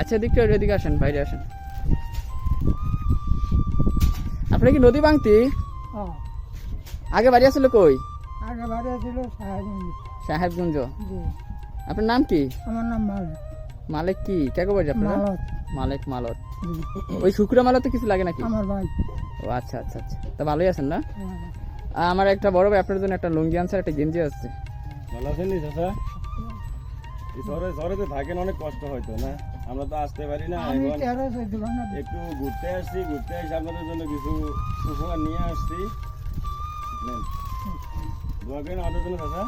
আচ্ছা এদিকে এদিকে আসেন, বাইরে আসেন। আপনি কি নদী ভাঙতি? আগে বাড়ি আসলে কই? আগে বাড়ি ছিল সাহেবগঞ্জ। আপনার নাম কি? আমার নাম মালিক। মালিক কি কাকে বাড়ি আপনার? মালত। মালিক মালত। ওই শুক্রা মালতে কিছু লাগে নাকি? আমার ভাই। ও আচ্ছা আচ্ছা আচ্ছা, তা ভালোই আছেন না? আমার একটা বড় ভাই আপনার জন্য একটা লুঙ্গি আনছে, একটা গেঞ্জি আসছে। ভালো আছেন নি চাচা? এই শহরে থাকেন, অনেক কষ্ট হয়তো না? আমরা তো আসতে পারি না। এখন একটু ঘুরতে আসছি, ঘুরতে এসে আপনাদের জন্য কিছু উপহার নিয়ে আসছি। নেন, দোয়া করেন আমাদের জন্য চাচা।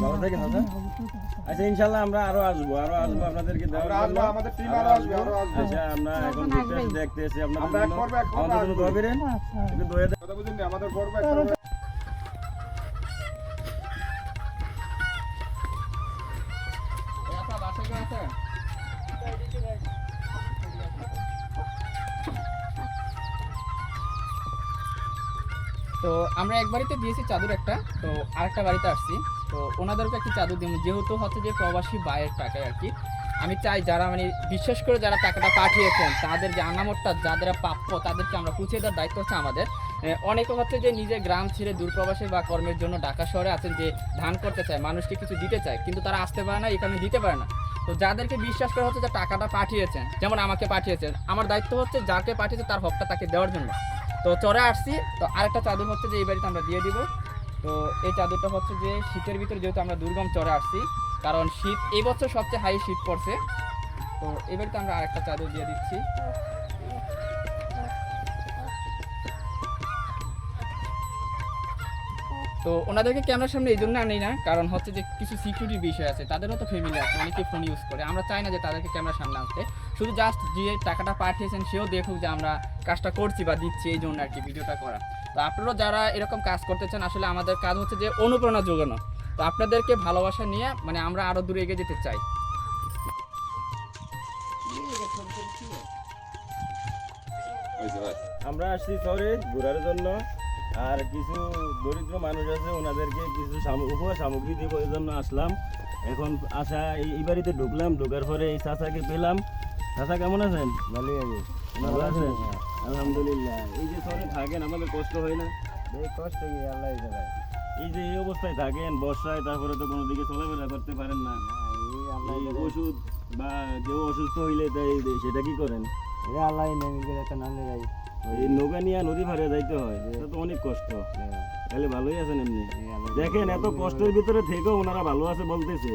ভালো থাকেন চাচা। আচ্ছা ইনশাল্লাহ আমরা আরো আসবো আপনাদেরকে দেওয়ার জন্য। আচ্ছা আমরা এখন ঘুরতে এসে দেখতে এসে আপনাদের জন্য আমাদের জন্য দোয়া করেন। একটু দোয়া দেন। তো আমরা এক বাড়িতে দিয়েছি চাদর একটা, তো আরেকটা বাড়িতে আসছি, তো ওনাদেরকে একটি চাদর দিব, যেহেতু হচ্ছে যে প্রবাসী বাইরের টাকায় আর কি। আমি চাই যারা মানে বিশেষ করে যারা টাকাটা পাঠিয়েছেন তাদের যে আনামতটা যাদের প্রাপ্য তাদেরকে আমরা পৌঁছে দেওয়ার দায়িত্ব হচ্ছে আমাদের। অনেকে হচ্ছে যে নিজের গ্রাম ছেড়ে দূরপ্রবাসে বা কর্মের জন্য ঢাকা শহরে আছেন, যে ধান করতে চায়, মানুষকে কিছু দিতে চায়, কিন্তু তারা আসতে পারে না, এখানে দিতে পারে না। তো যাদেরকে বিশ্বাস করে হচ্ছে যে টাকাটা পাঠিয়েছেন, যেমন আমাকে পাঠিয়েছেন, আমার দায়িত্ব হচ্ছে যাকে পাঠিয়েছে তার হকটা তাকে দেওয়ার জন্য। তো চরে আসছি, তো আরেকটা চাদর হচ্ছে যে এই বাড়িতে আমরা দিয়ে দিব। তো এই চাদরটা হচ্ছে যে শীতের ভিতরে, যেহেতু আমরা দুর্গম চরে আসছি, কারণ শীত এই বছর সবচেয়ে হাই শীত পড়ছে, তো এই বাড়িতে আমরা আরেকটা চাদর দিয়ে দিচ্ছি। তো ওনাদেরকে ক্যামেরার সামনে এই জন্য আনি না, কারণ হচ্ছে যে কিছু সিকিউরিটির বিষয় আছে, তাদেরও তো ফ্যামিলি আছে, অনেকে ফোন ইউজ করে, আমরা চাই না যে তাদেরকে ক্যামেরার সামনে আসতে। শুধু জাস্ট যে টাকাটা পাঠিয়েছেন সেও দেখুক যে আমরা কাজটা করছি বা দিচ্ছি, এই জন্য আর কি ভিডিওটা করা। তো আপনারাও যারা এরকম কাজ করতে চান, আসলে আমাদের কাজ হচ্ছে যে অনুপ্রেরণা যোগানো। তো আপনাদেরকে ভালোবাসা নিয়ে মানে আমরা আরও দূরে এগিয়ে যেতে চাই। আমরা আসছি শহরে ঘোরার জন্য, আর কিছু দরিদ্র মানুষ আছে ওনাদেরকে কিছু উপহার সামগ্রী দিব, এই জন্য আসলাম। এখন আসা এই বাড়িতে ঢুকলাম, ঢোকার পরে এই চাচাকে পেলাম। চাচা কেমন আছেন? ভালোই আছে। ভালো আছেন? আলহামদুলিল্লাহ। এই যে শহরে থাকেন আমাদের কষ্ট হয় না? কষ্ট কি আল্লাহ জানে। এই যে এই অবস্থায় থাকেন বর্ষায়, তারপরে তো কোনো দিকে চলাফেরা করতে পারেন না, এই ওষুধ বা কেউ অসুস্থ হইলে সেটা কি করেন? আল্লাহ একটা নামে যাই, এই নৌকা নিয়ে নদী পাড়ে যাইতে হয়, এটা তো অনেক কষ্ট। তাহলে ভালোই আছেন এমনি? দেখেন এত কষ্টের ভিতরে থেকেও ওনারা ভালো আছে বলতেছে,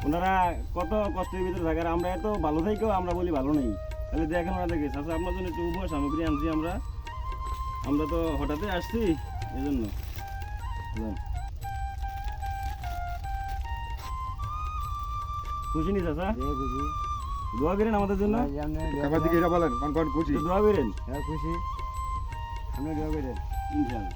ওনারা কত কষ্টের ভিতরে থাকে, আর আমরা এত ভালো থেকেও আমরা বলি ভালো নেই। তাহলে দেখেন ওনাদেরকে। আচ্ছা আপনার জন্য একটু উপহার সামগ্রী আনছি আমরা তো হঠাৎই আসছি, এই জন্য। খুশি নি চাচা? খুশি। দোয়া করেন আমাদের জন্য। দোয়া করেন। খুশি। আপনি দোয়া করেন। ইনশাআল্লাহ।